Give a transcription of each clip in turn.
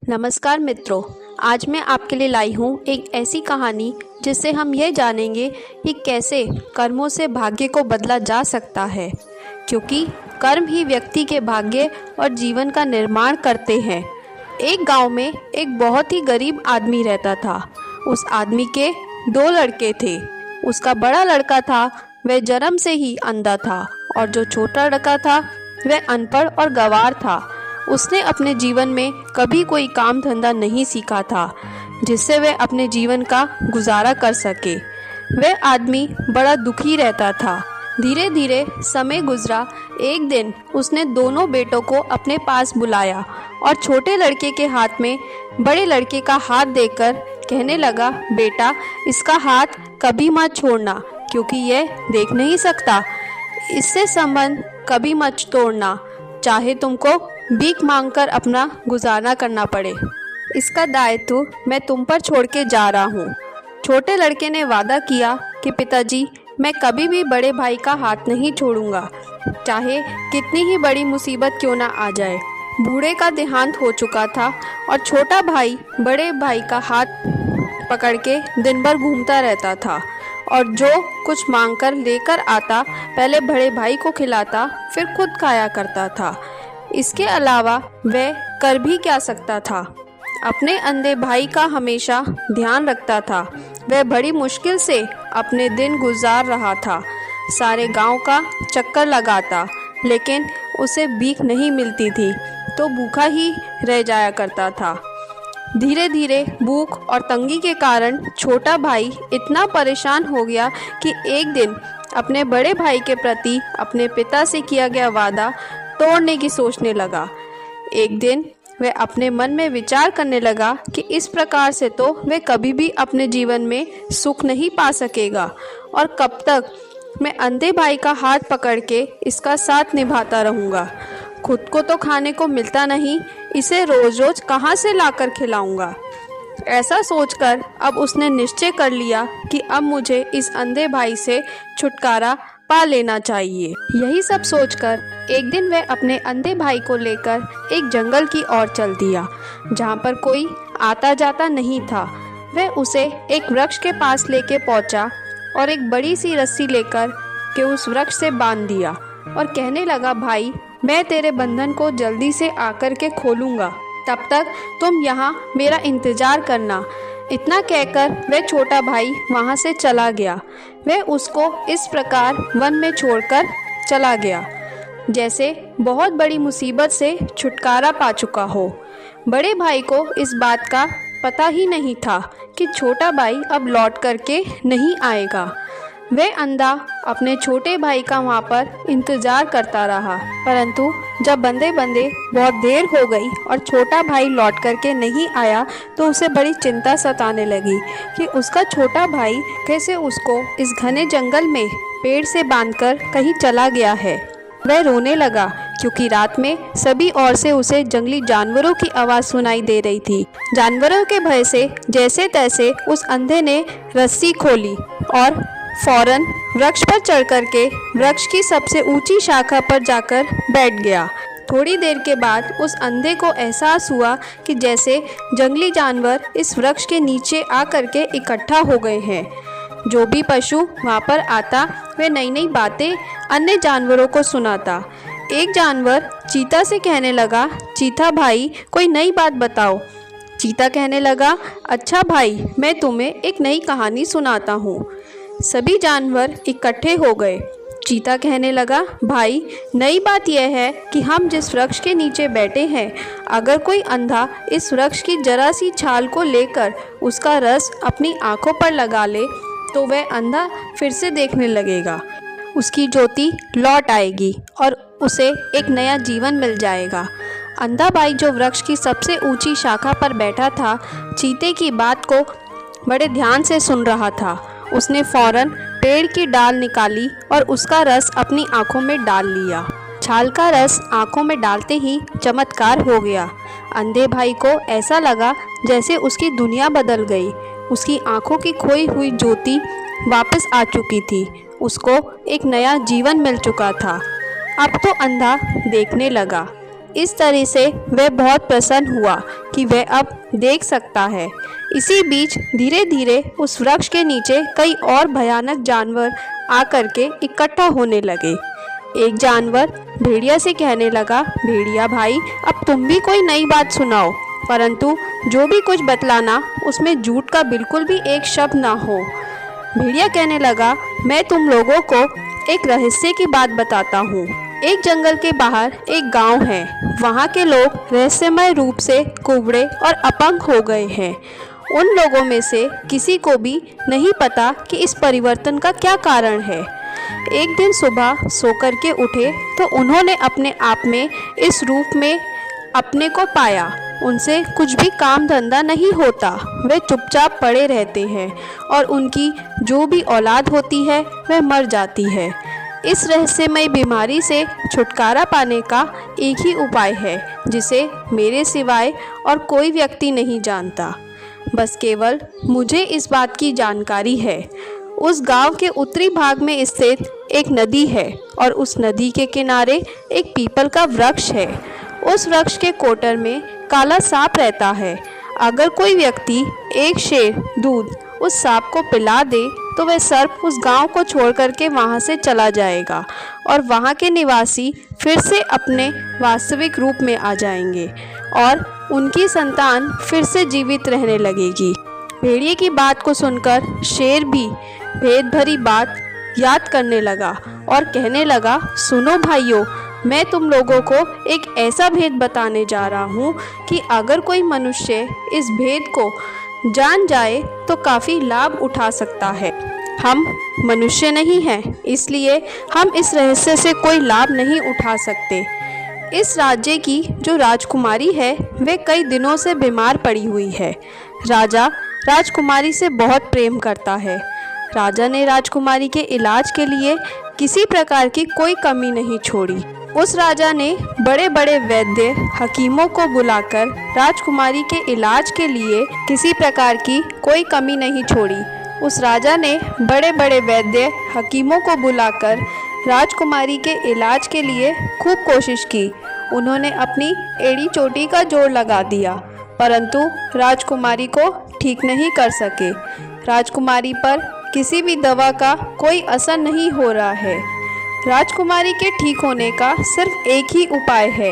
नमस्कार मित्रों, आज मैं आपके लिए लाई हूँ एक ऐसी कहानी जिससे हम यह जानेंगे कि कैसे कर्मों से भाग्य को बदला जा सकता है, क्योंकि कर्म ही व्यक्ति के भाग्य और जीवन का निर्माण करते हैं। एक गांव में एक बहुत ही गरीब आदमी रहता था। उस आदमी के 2 लड़के थे। उसका बड़ा लड़का था, वह जन्म से ही अंधा था, और जो छोटा लड़का था वह अनपढ़ और गंवार था। उसने अपने जीवन में कभी कोई काम धंधा नहीं सीखा था जिससे वह अपने जीवन का गुजारा कर सके। वह आदमी बड़ा दुखी रहता था। धीरे धीरे समय गुजरा। एक दिन उसने दोनों बेटों को अपने पास बुलाया और छोटे लड़के के हाथ में बड़े लड़के का हाथ देकर कहने लगा, बेटा, इसका हाथ कभी मत छोड़ना, क्योंकि यह देख नहीं सकता। इससे संबंध कभी मत तोड़ना, चाहे तुमको भीख मांगकर अपना गुजारा करना पड़े। इसका दायित्व मैं तुम पर छोड़ के जा रहा हूँ। छोटे लड़के ने वादा किया कि पिताजी, मैं कभी भी बड़े भाई का हाथ नहीं छोड़ूंगा, चाहे कितनी ही बड़ी मुसीबत क्यों ना आ जाए। बूढ़े का देहांत हो चुका था और छोटा भाई बड़े भाई का हाथ पकड़ के दिन भर घूमता रहता था, और जो कुछ मांगकर लेकर आता पहले बड़े भाई को खिलाता, फिर खुद खाया करता था। इसके अलावा वह कर भी क्या सकता था। अपने अंधे भाई का हमेशा ध्यान रखता था। वह बड़ी मुश्किल से अपने दिन गुजार रहा था। सारे गांव का चक्कर लगाता, लेकिन उसे भीख नहीं मिलती थी, तो भूखा ही रह जाया करता था। धीरे धीरे भूख और तंगी के कारण छोटा भाई इतना परेशान हो गया कि एक दिन अपने बड़े भाई के प्रति अपने पिता से किया गया वादा तोड़ने की सोचने लगा। एक दिन वह अपने मन में विचार करने लगा कि इस प्रकार से तो वह कभी भी अपने जीवन में सुख नहीं पा सकेगा, और कब तक मैं अंधे भाई का हाथ पकड़ के इसका साथ निभाता रहूँगा। खुद को तो खाने को मिलता नहीं, इसे रोज रोज कहाँ से लाकर खिलाऊंगा। ऐसा सोचकर अब उसने निश्चय कर लिया कि अब मुझे इस अंधे भाई से छुटकारा पा लेना चाहिए। यही सब सोचकर एक दिन वह अपने अंधे भाई को लेकर एक जंगल की ओर चल दिया, जहाँ पर कोई आता जाता नहीं था। वह उसे एक वृक्ष के पास लेके पहुँचा और एक बड़ी सी रस्सी लेकर के उस वृक्ष से बांध दिया और कहने लगा, भाई, मैं तेरे बंधन को जल्दी से आकर के खोलूँगा, तब तक तुम यहाँ मेरा इंतज़ार करना। इतना कहकर वह छोटा भाई वहाँ से चला गया। वह उसको इस प्रकार वन में छोड़कर चला गया जैसे बहुत बड़ी मुसीबत से छुटकारा पा चुका हो। बड़े भाई को इस बात का पता ही नहीं था कि छोटा भाई अब लौट करके नहीं आएगा। वह अंधा अपने छोटे भाई का वहाँ पर इंतज़ार करता रहा, परंतु जब बंदे बंदे बहुत देर हो गई और छोटा भाई लौट करके नहीं आया, तो उसे बड़ी चिंता सताने लगी कि उसका छोटा भाई कैसे उसको इस घने जंगल में पेड़ से बांधकर कहीं चला गया है। वह रोने लगा, क्योंकि रात में सभी ओर से उसे जंगली जानवरों की आवाज़ सुनाई दे रही थी। जानवरों के भय से जैसे तैसे उस अंधे ने रस्सी खोली और फौरन वृक्ष पर चढ़ करके वृक्ष की सबसे ऊंची शाखा पर जाकर बैठ गया। थोड़ी देर के बाद उस अंधे को एहसास हुआ कि जैसे जंगली जानवर इस वृक्ष के नीचे आ करके इकट्ठा हो गए हैं। जो भी पशु वहाँ पर आता, वे नई नई बातें अन्य जानवरों को सुनाता। एक जानवर चीता से कहने लगा, चीता भाई, कोई नई बात बताओ। चीता कहने लगा, अच्छा भाई, मैं तुम्हें एक नई कहानी सुनाता हूँ। सभी जानवर इकट्ठे हो गए। चीता कहने लगा, भाई, नई बात यह है कि हम जिस वृक्ष के नीचे बैठे हैं, अगर कोई अंधा इस वृक्ष की जरा सी छाल को लेकर उसका रस अपनी आंखों पर लगा ले, तो वह अंधा फिर से देखने लगेगा। उसकी ज्योति लौट आएगी और उसे एक नया जीवन मिल जाएगा। अंधा भाई, जो वृक्ष की सबसे ऊंची शाखा पर बैठा था, चीते की बात को बड़े ध्यान से सुन रहा था। उसने फौरन पेड़ की डाल निकाली और उसका रस अपनी आंखों में डाल लिया। छाल का रस आंखों में डालते ही चमत्कार हो गया। अंधे भाई को ऐसा लगा जैसे उसकी दुनिया बदल गई। उसकी आंखों की खोई हुई ज्योति वापस आ चुकी थी। उसको एक नया जीवन मिल चुका था। अब तो अंधा देखने लगा। इस तरह से वह बहुत प्रसन्न हुआ कि वह अब देख सकता है। इसी बीच धीरे धीरे उस वृक्ष के नीचे कई और भयानक जानवर आकर के इकट्ठा होने लगे। एक जानवर भेड़िया से कहने लगा, भेड़िया भाई, अब तुम भी कोई नई बात सुनाओ, परंतु जो भी कुछ बतलाना उसमें झूठ का बिल्कुल भी एक शब्द ना हो। भेड़िया कहने लगा, मैं तुम लोगों को एक रहस्य की बात बताता हूँ। एक जंगल के बाहर एक गांव है। वहाँ के लोग रहस्यमय रूप से कुबड़े और अपंग हो गए हैं। उन लोगों में से किसी को भी नहीं पता कि इस परिवर्तन का क्या कारण है। एक दिन सुबह सोकर के उठे तो उन्होंने अपने आप में इस रूप में अपने को पाया। उनसे कुछ भी काम धंधा नहीं होता, वे चुपचाप पड़े रहते हैं और उनकी जो भी औलाद होती है वह मर जाती है। इस रहस्यमय बीमारी से छुटकारा पाने का एक ही उपाय है जिसे मेरे सिवाय और कोई व्यक्ति नहीं जानता। बस केवल मुझे इस बात की जानकारी है। उस गांव के उत्तरी भाग में स्थित एक नदी है और उस नदी के किनारे एक पीपल का वृक्ष है। उस वृक्ष के कोटर में काला सांप रहता है। अगर कोई व्यक्ति एक शेर दूध उस सांप को पिला दे तो वह सर्प उस गांव को छोड़ करके वहां से चला जाएगा और वहां के निवासी फिर से अपने वास्तविक रूप में आ जाएंगे और उनकी संतान फिर से जीवित रहने लगेगी। भेड़िए की बात को सुनकर शेर भी भेद भरी बात याद करने लगा और कहने लगा, सुनो भाइयों, मैं तुम लोगों को एक ऐसा भेद बताने जा रहा हूँ कि अगर कोई मनुष्य इस भेद को जान जाए तो काफ़ी लाभ उठा सकता है। हम मनुष्य नहीं हैं, इसलिए हम इस रहस्य से कोई लाभ नहीं उठा सकते। इस राज्य की जो राजकुमारी है वह कई दिनों से बीमार पड़ी हुई है। राजा राजकुमारी से बहुत प्रेम करता है। राजा ने राजकुमारी के इलाज के लिए किसी प्रकार की कोई कमी नहीं छोड़ी। उस राजा ने बड़े बड़े वैद्य हकीमों को बुलाकर राजकुमारी के इलाज के लिए किसी प्रकार की कोई कमी नहीं छोड़ी। उस राजा ने बड़े बड़े वैद्य हकीमों को बुलाकर राजकुमारी के इलाज के लिए खूब कोशिश की। उन्होंने अपनी एड़ी चोटी का जोर लगा दिया, परंतु राजकुमारी को ठीक नहीं कर सके। राजकुमारी पर किसी भी दवा का कोई असर नहीं हो रहा है। राजकुमारी के ठीक होने का सिर्फ एक ही उपाय है।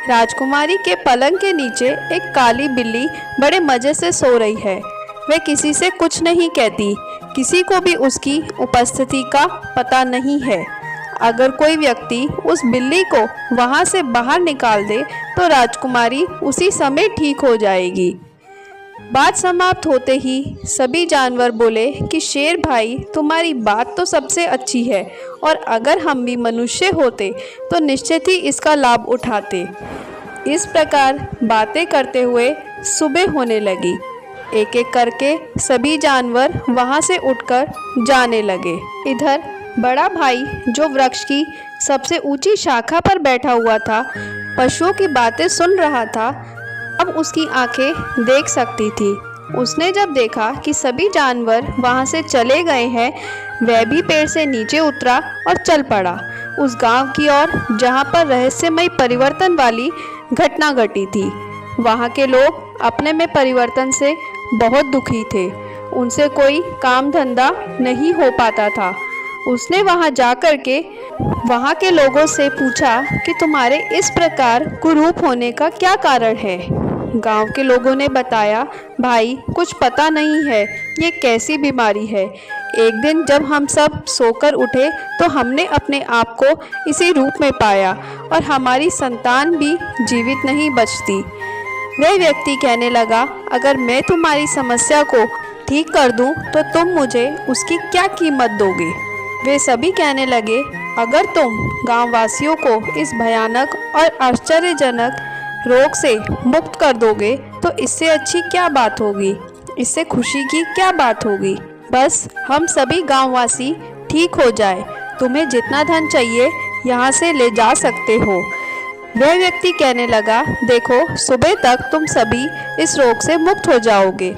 राजकुमारी के पलंग के नीचे एक काली बिल्ली बड़े मज़े से सो रही है। वह किसी से कुछ नहीं कहती, किसी को भी उसकी उपस्थिति का पता नहीं है। अगर कोई व्यक्ति उस बिल्ली को वहाँ से बाहर निकाल दे तो राजकुमारी उसी समय ठीक हो जाएगी। बात समाप्त होते ही सभी जानवर बोले कि शेर भाई, तुम्हारी बात तो सबसे अच्छी है और अगर हम भी मनुष्य होते तो निश्चित ही इसका लाभ उठाते। इस प्रकार बातें करते हुए सुबह होने लगी। एक एक करके सभी जानवर वहां से उठकर जाने लगे। इधर बड़ा भाई जो वृक्ष की सबसे ऊंची शाखा पर बैठा हुआ था, पशुओं की बातें सुन रहा था। अब उसकी आंखें देख सकती थी। उसने जब देखा कि सभी जानवर वहां से चले गए हैं, वह भी पेड़ से नीचे उतरा और चल पड़ा उस गांव की ओर जहां पर रहस्यमय परिवर्तन वाली घटना घटी थी। वहां के लोग अपने में परिवर्तन से बहुत दुखी थे। उनसे कोई काम धंधा नहीं हो पाता था। उसने वहां जाकर के वहां के लोगों से पूछा कि तुम्हारे इस प्रकार कुरूप होने का क्या कारण है। गांव के लोगों ने बताया, भाई कुछ पता नहीं है, ये कैसी बीमारी है। एक दिन जब हम सब सोकर उठे तो हमने अपने आप को इसी रूप में पाया और हमारी संतान भी जीवित नहीं बचती। वह व्यक्ति कहने लगा, अगर मैं तुम्हारी समस्या को ठीक कर दूं तो तुम मुझे उसकी क्या कीमत दोगे। वे सभी कहने लगे, अगर तुम गांव वासियों को इस भयानक और आश्चर्यजनक रोग से मुक्त कर दोगे तो इससे अच्छी क्या बात होगी, इससे खुशी की क्या बात होगी। बस हम सभी गांववासी ठीक हो जाए, तुम्हें जितना धन चाहिए यहाँ से ले जा सकते हो। वह व्यक्ति कहने लगा, देखो सुबह तक तुम सभी इस रोग से मुक्त हो जाओगे।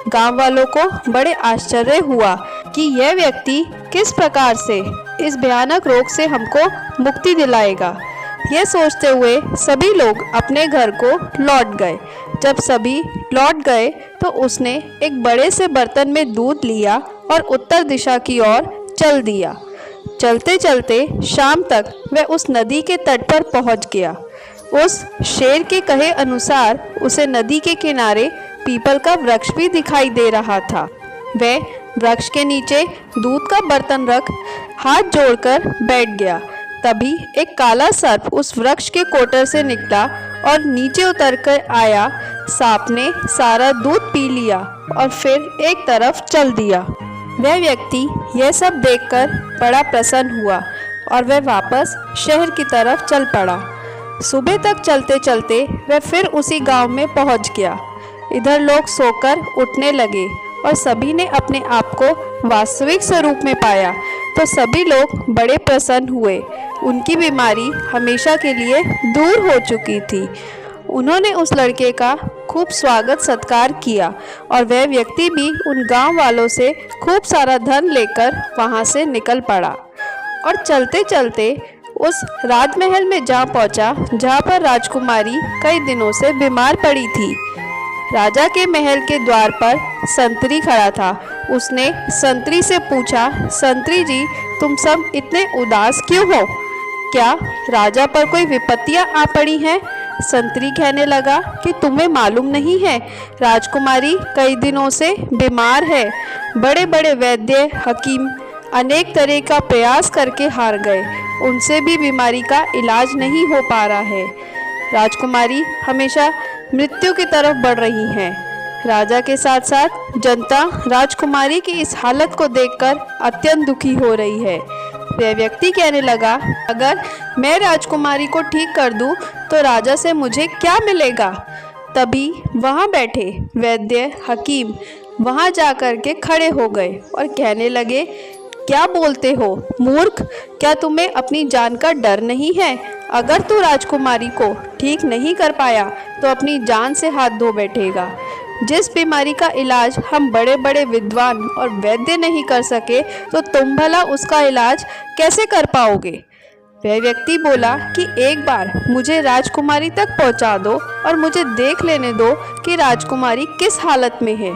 गांव वालों को बड़े आश्चर्य हुआ कि यह व्यक्ति किस प्रकार से इस भयानक रोग से हमको मुक्ति दिलाएगा। ये सोचते हुए सभी लोग अपने घर को लौट गए। जब सभी लौट गए तो उसने एक बड़े से बर्तन में दूध लिया और उत्तर दिशा की ओर चल दिया। चलते चलते शाम तक वह उस नदी के तट पर पहुंच गया। उस शेर के कहे अनुसार उसे नदी के किनारे पीपल का वृक्ष भी दिखाई दे रहा था। वह वृक्ष के नीचे दूध का बर्तन रख हाथ जोड़कर बैठ गया। तभी एक काला सर्प उस वृक्ष के कोटर से निकला और नीचे उतर कर आया। सांप ने सारा दूध पी लिया और फिर एक तरफ चल दिया। वह व्यक्ति यह सब देखकर बड़ा प्रसन्न हुआ और वह वापस शहर की तरफ चल पड़ा। सुबह तक चलते चलते वह फिर उसी गांव में पहुंच गया। इधर लोग सोकर उठने लगे और सभी ने अपने आप को वास्तविक स्वरूप में पाया तो सभी लोग बड़े प्रसन्न हुए। उनकी बीमारी हमेशा के लिए दूर हो चुकी थी। उन्होंने उस लड़के का खूब स्वागत सत्कार किया और वह व्यक्ति भी उन गांव वालों से खूब सारा धन लेकर वहां से निकल पड़ा और चलते चलते उस राजमहल में जा पहुंचा जहां पर राजकुमारी कई दिनों से बीमार पड़ी थी। राजा के महल के द्वार पर संतरी खड़ा था। उसने संतरी से पूछा, संतरी जी, तुम सब इतने उदास क्यों हो? क्या राजा पर कोई विपत्तियां आ पड़ी हैं? संतरी कहने लगा कि तुम्हें मालूम नहीं है, राजकुमारी कई दिनों से बीमार है। बड़े बड़े वैद्य हकीम अनेक तरह का प्रयास करके हार गए, उनसे भी बीमारी का इलाज नहीं हो पा रहा है। राजकुमारी हमेशा मृत्यु की तरफ बढ़ रही है। राजा के साथ साथ जनता राजकुमारी की इस हालत को देखकर अत्यंत दुखी हो रही है। वह व्यक्ति कहने लगा, अगर मैं राजकुमारी को ठीक कर दूं तो राजा से मुझे क्या मिलेगा? तभी वहां बैठे वैद्य हकीम वहां जाकर के खड़े हो गए और कहने लगे, क्या बोलते हो मूर्ख? क्या तुम्हें अपनी जान का डर नहीं है? अगर तू राजकुमारी को ठीक नहीं कर पाया तो अपनी जान से हाथ धो बैठेगा। जिस बीमारी का इलाज हम बड़े बड़े विद्वान और वैद्य नहीं कर सके तो तुम भला उसका इलाज कैसे कर पाओगे? वह व्यक्ति बोला कि एक बार मुझे राजकुमारी तक पहुंचा दो और मुझे देख लेने दो कि राजकुमारी किस हालत में है।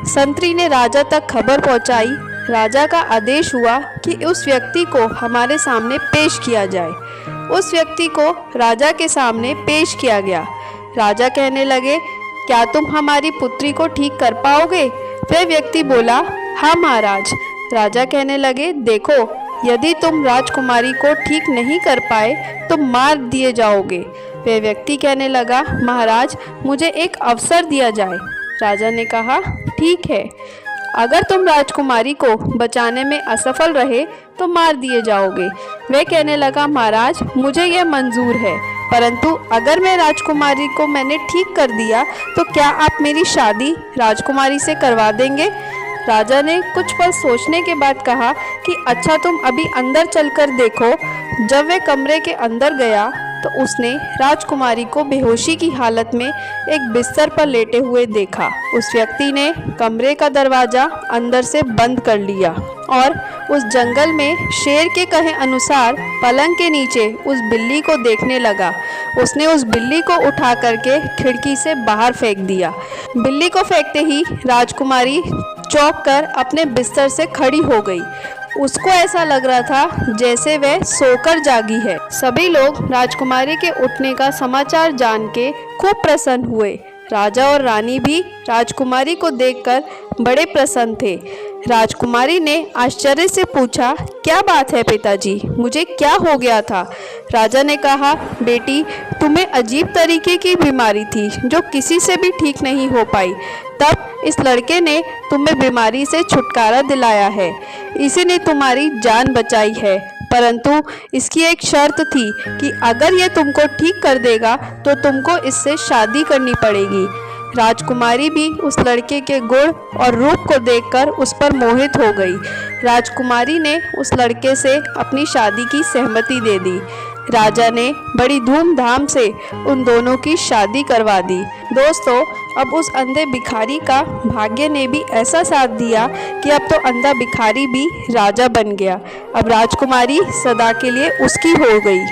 संतरी ने राजा तक खबर पहुंचाई। राजा का आदेश हुआ कि उस व्यक्ति को हमारे सामने पेश किया जाए। उस व्यक्ति को राजा के सामने पेश किया गया। राजा कहने लगे, क्या तुम हमारी पुत्री को ठीक कर पाओगे? वह व्यक्ति बोला, हाँ महाराज। राजा कहने लगे, देखो, यदि तुम राजकुमारी को ठीक नहीं कर पाए तो मार दिए जाओगे। वह व्यक्ति कहने लगा, महाराज, मुझे एक अवसर दिया जाए। राजा ने कहा, ठीक है, अगर तुम राजकुमारी को बचाने में असफल रहे तो मार दिए जाओगे। वह कहने लगा, महाराज, मुझे यह मंजूर है, परंतु अगर मैं राजकुमारी को मैंने ठीक कर दिया तो क्या आप मेरी शादी राजकुमारी से करवा देंगे? राजा ने कुछ पल सोचने के बाद कहा कि अच्छा, तुम अभी अंदर चलकर देखो। जब वह कमरे के अंदर गया तो उसने राजकुमारी को बेहोशी की हालत में एक बिस्तर पर लेटे हुए देखा। उस व्यक्ति ने कमरे का दरवाज़ा अंदर से बंद कर लिया और उस जंगल में शेर के कहे अनुसार पलंग के नीचे उस बिल्ली को देखने लगा। उसने उस बिल्ली को उठा करके खिड़की से बाहर फेंक दिया। बिल्ली को फेंकते ही राजकुमारी चौंक कर अपने बिस्तर से खड़ी हो गई। उसको ऐसा लग रहा था जैसे वह सोकर जागी है। सभी लोग राजकुमारी के उठने का समाचार जान के खूब प्रसन्न हुए। राजा और रानी भी राजकुमारी को देखकर बड़े प्रसन्न थे। राजकुमारी ने आश्चर्य से पूछा, क्या बात है पिताजी, मुझे क्या हो गया था? राजा ने कहा, बेटी, तुम्हें अजीब तरीके की बीमारी थी जो किसी से भी ठीक नहीं हो पाई। तब इस लड़के ने तुम्हें बीमारी से छुटकारा दिलाया है, इसी ने तुम्हारी जान बचाई है। परंतु इसकी एक शर्त थी कि अगर ये तुमको ठीक कर देगा तो तुमको इससे शादी करनी पड़ेगी। राजकुमारी भी उस लड़के के गुण और रूप को देखकर उस पर मोहित हो गई। राजकुमारी ने उस लड़के से अपनी शादी की सहमति दे दी। राजा ने बड़ी धूमधाम से उन दोनों की शादी करवा दी। दोस्तों, अब उस अंधे भिखारी का भाग्य ने भी ऐसा साथ दिया कि अब तो अंधा भिखारी भी राजा बन गया। अब राजकुमारी सदा के लिए उसकी हो गई।